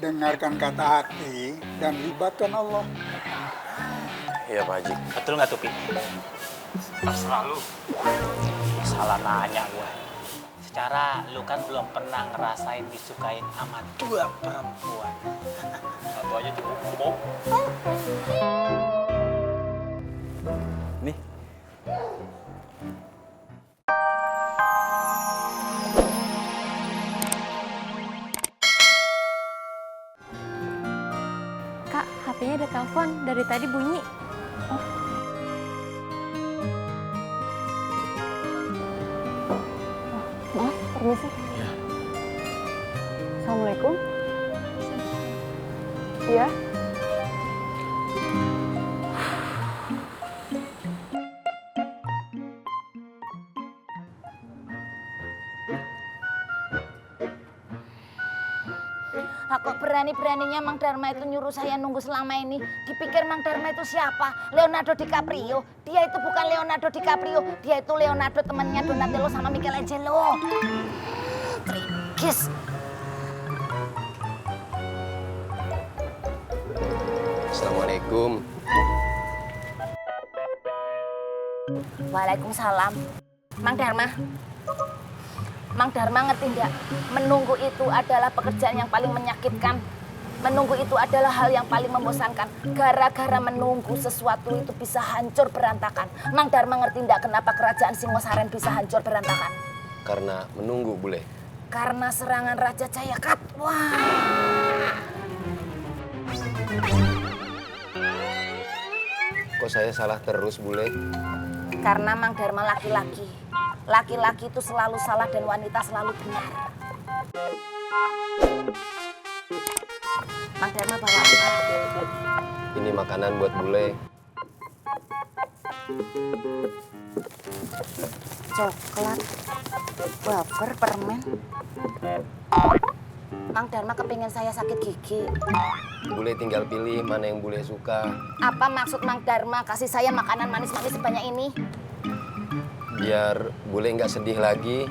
dengarkan kata hati dan libatkan Allah. Iya Pak Haji. Betul nggak tuh, Pi? Terserah lu. Salah nanya gua. Secara lu kan belum pernah ngerasain disukain sama 2 perempuan. Satu aja cukup. Nih. Kak, HP-nya ada telepon. Dari tadi bunyi. Oh. Maaf, permisi. Ya. Assalamualaikum. Iya. Kok berani-beraninya Mang Dharma itu nyuruh saya nunggu selama ini. Dipikir Mang Dharma itu siapa? Leonardo DiCaprio. Dia itu bukan Leonardo DiCaprio. Dia itu Leonardo temannya Donatello sama Michelangelo. Trigis. Assalamualaikum. Waalaikumsalam. Mang Dharma. Mang Dharma ngerti enggak? Menunggu itu adalah pekerjaan yang paling menyakitkan. Menunggu itu adalah hal yang paling membosankan. Gara-gara menunggu sesuatu itu bisa hancur berantakan. Mang Dharma ngerti enggak kenapa kerajaan Singosaren bisa hancur berantakan? Karena menunggu, Bule. Karena serangan Raja Jayakatwa. Kok saya salah terus, Bule? Karena Mang Dharma laki-laki. Laki-laki itu selalu salah dan wanita selalu benar. Mang Dharma bawa apa? Ini makanan buat Bule. Coklat, wafer, permen. Mang Dharma kepingin saya sakit gigi. Bule tinggal pilih mana yang Bule suka. Apa maksud Mang Dharma kasih saya makanan manis-manis sebanyak ini? Biar Bule nggak sedih lagi.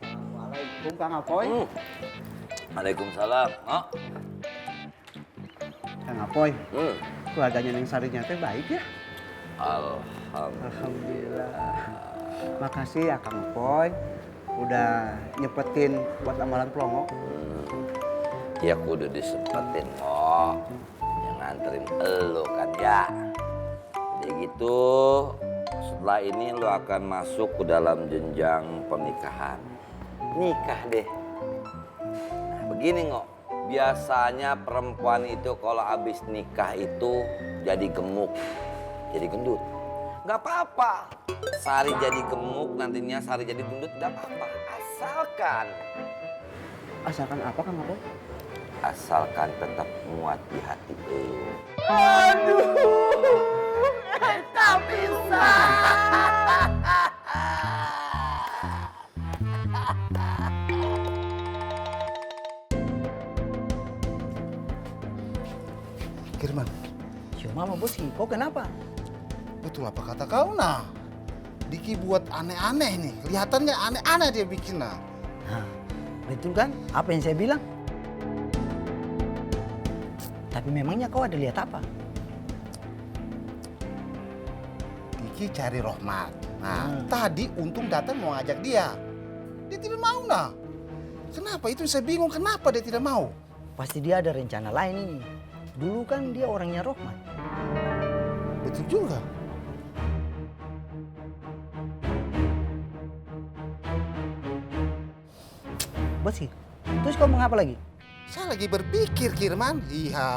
Assalamualaikum Kang Apoy. Waalaikumsalam. Oh. Kang Apoy, keluarganya Neng Sarinya teh baik ya? Alhamdulillah. Makasih ya Kang Apoy. Udah nyepetin buat amalan pelongo. Ya kudu disempetin, oh. Yang nganterin elu kan ya. Jadi gitu, setelah ini lu akan masuk ke dalam jenjang pernikahan. Nikah deh. Nah begini Ngok, biasanya perempuan itu kalau habis nikah itu jadi gemuk, jadi gendut. Gak apa-apa, Sari jadi gemuk, nantinya Sari jadi gendut, gak apa-apa. Asalkan apa Kang Apoy? Asalkan tetap muat di hati elu. Aduh, tak bisa. Kirman, Yo mama Boski, kau kenapa? betul apa kata kau nah? Diki buat aneh-aneh nih, kelihatannya aneh-aneh dia bikin nah. Nah, betul kan? Apa yang saya bilang? Tapi memangnya kau ada lihat apa? Diki cari Rohmat. Nah, tadi untung datang mau ngajak dia. Dia tidak mau nah. Kenapa? Itu saya bingung kenapa dia tidak mau. Pasti dia ada rencana lain ini. Dulu kan dia orangnya Rohmat. Betul juga. Boski, terus kau mau apa lagi? Saya lagi berpikir Kirman. Iya.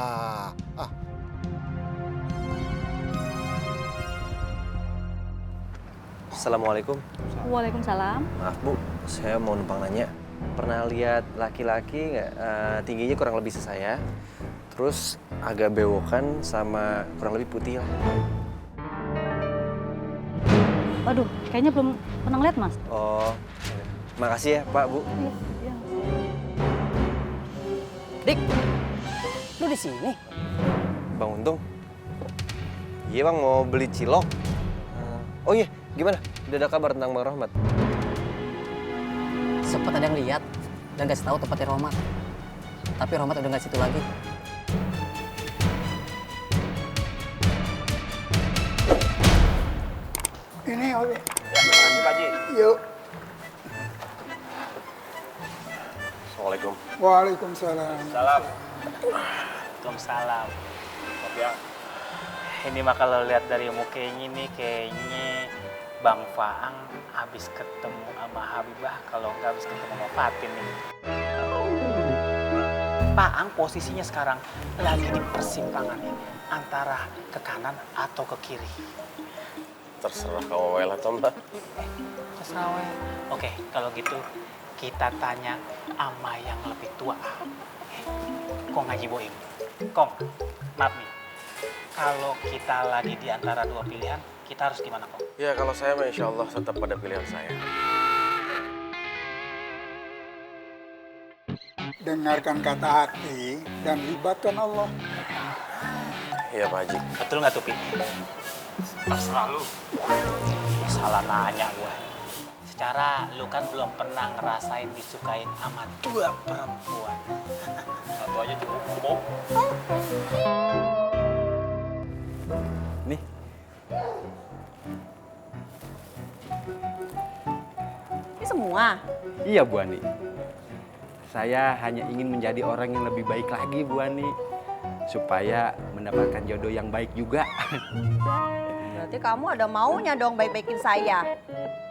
Assalamualaikum. Waalaikumsalam. Maaf Bu, saya mau numpang nanya. Pernah lihat laki-laki nggak tingginya kurang lebih sesaya, terus agak bewokan sama kurang lebih putih lah. Waduh, kayaknya belum pernah ngeliat, Mas. Oh, makasih ya Pak Bu. Iya. Dik, lu di sini? Bang Untung, Iya bang, mau beli cilok. Oh iya, gimana? Udah ada kabar tentang Bang Rahmat? Sempet ada yang lihat dan kasih tahu tempatnya Rohmat. Tapi Rohmat udah nggak situ lagi. Ini Obi. Ya, Pak Haji. Yuk. Assalamualaikum. Waalaikumsalam. Salam. Waalaikumsalam. Ya. Ini mah kalau lihat dari mukanya nih kayaknya Bang Faang habis ketemu sama Habibah, kalau nggak habis ketemu sama Fatin nih. Faang posisinya sekarang lagi di persimpangan nih, antara ke kanan atau ke kiri. Terserah kamu Wel atau Mbak. Terserah we. Oke, kalau gitu kita tanya ama yang lebih tua. Kong Haji Boim. Kong, maaf nih. Kalau kita lagi di antara dua pilihan, kita harus gimana, Kong? Ya kalau saya mah insya Allah tetap pada pilihan saya. Dengarkan kata hati dan libatkan Allah. Iya Pak Haji. Betul nggak tuh, Pi? Terserah lu. Salah nanya gue. Secara lu kan belum pernah ngerasain disukain sama dua perempuan. Satu aja cukup ngomong. Nih. Ini semua. Iya Bu Ani. Saya hanya ingin menjadi orang yang lebih baik lagi Bu Ani. Supaya mendapatkan jodoh yang baik juga. Berarti kamu ada maunya dong baik-baikin saya.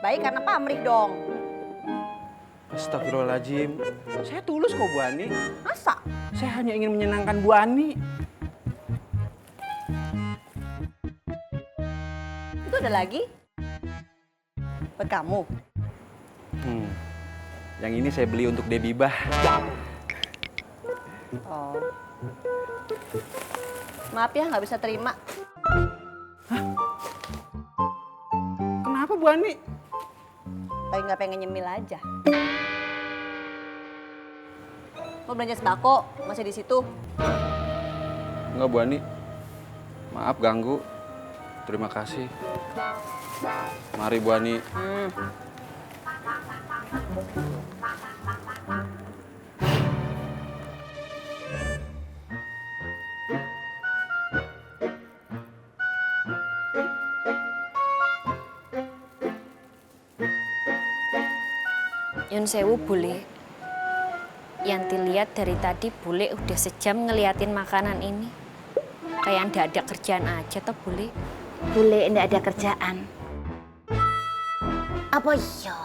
Baik karena pamrih dong. Astagfirullahaladzim. Saya tulus kok Bu Ani. Masa? Saya hanya ingin menyenangkan Bu Ani. Itu ada lagi? Buat kamu? Yang ini saya beli untuk Debibah. Oh. Maaf ya nggak bisa terima. Kenapa Bu Ani? Paling nggak pengen nyemil aja. Mau belanja sembako? Masih di situ? Enggak Bu Ani. Maaf ganggu. Terima kasih. Mari Bu Ani. Yun sewu bule. Yanti lihat dari tadi bule udah sejam ngeliatin makanan ini. Kayak ndak ada kerjaan aja toh bule. Bule ndak ada kerjaan. Apa iya?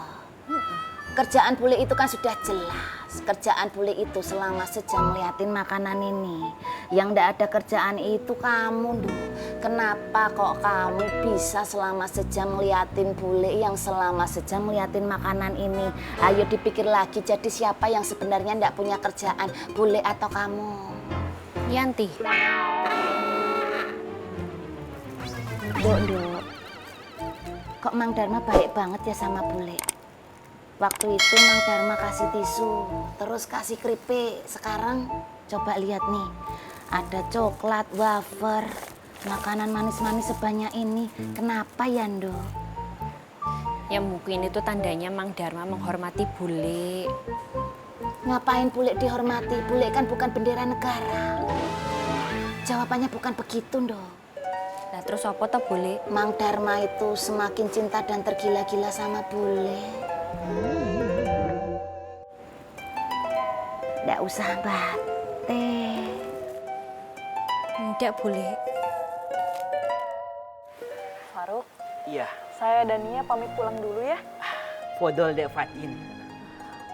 Kerjaan bule itu kan sudah jelas. Kerjaan bule itu selama sejam ngeliatin makanan ini. Yang ndak ada kerjaan itu kamu, Duh. Kenapa kok kamu bisa selama sejam ngeliatin bule yang selama sejam ngeliatin makanan ini? Ayo dipikir lagi, jadi siapa yang sebenarnya ndak punya kerjaan, bule atau kamu? Yanti. Dok, kok Mang Dharma baik banget ya sama bule? Waktu itu Mang Dharma kasih tisu, terus kasih keripik. Sekarang coba lihat nih, ada coklat, wafer, makanan manis-manis sebanyak ini. Kenapa ya, Ndo? Ya mungkin itu tandanya Mang Dharma menghormati bule. Ngapain bule dihormati? Bule kan bukan bendera negara. Jawabannya bukan begitu, Ndo. Lah terus apa toh bule? Mang Dharma itu semakin cinta dan tergila-gila sama bule. Nggak usah batik. Enggak bule. Faruk, Iya, saya dan Nia pamit pulang dulu ya. Fodol Dek Fatin.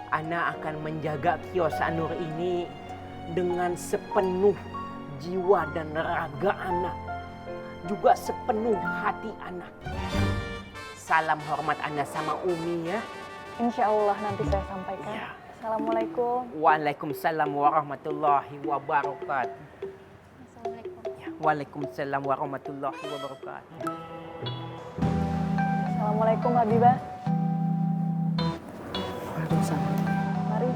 Ana akan menjaga kios Anur ini dengan sepenuh jiwa dan raga Ana. Juga sepenuh hati Ana. Salam hormat Ana sama Umi ya. Insya Allah nanti saya sampaikan. Ya. Assalamualaikum. Waalaikumsalam warahmatullahi wabarakatuh. Ya, Waalaikumsalam warahmatullahi wabarakatuh. Assalamualaikum Habibah. Waalaikumsalam. Mari.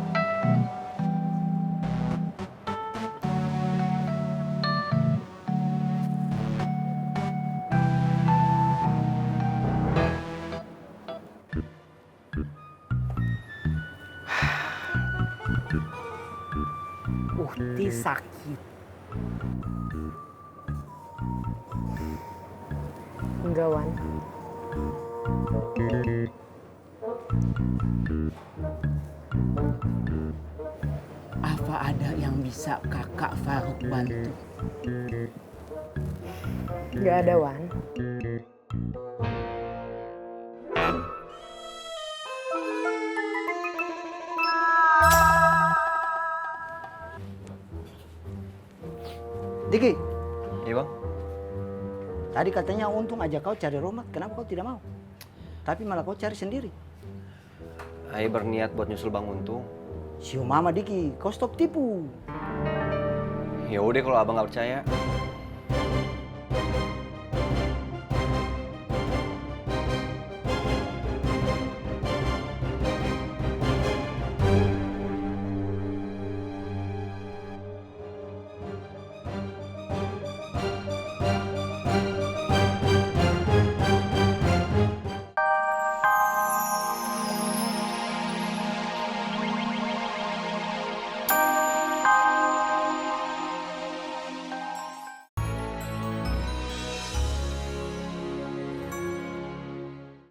Uhti sakit. Enggak, Wan. Apa ada yang bisa kakak Faruk bantu? Enggak ada, Wan. Diki, Iya bang? tadi katanya Untung ajak kau cari Rohmat, kenapa kau tidak mau? Tapi malah kau cari sendiri. Ayah berniat buat nyusul Bang Untung. Siu mama Diki, kau stop tipu. Ya udah kalau abang nggak percaya,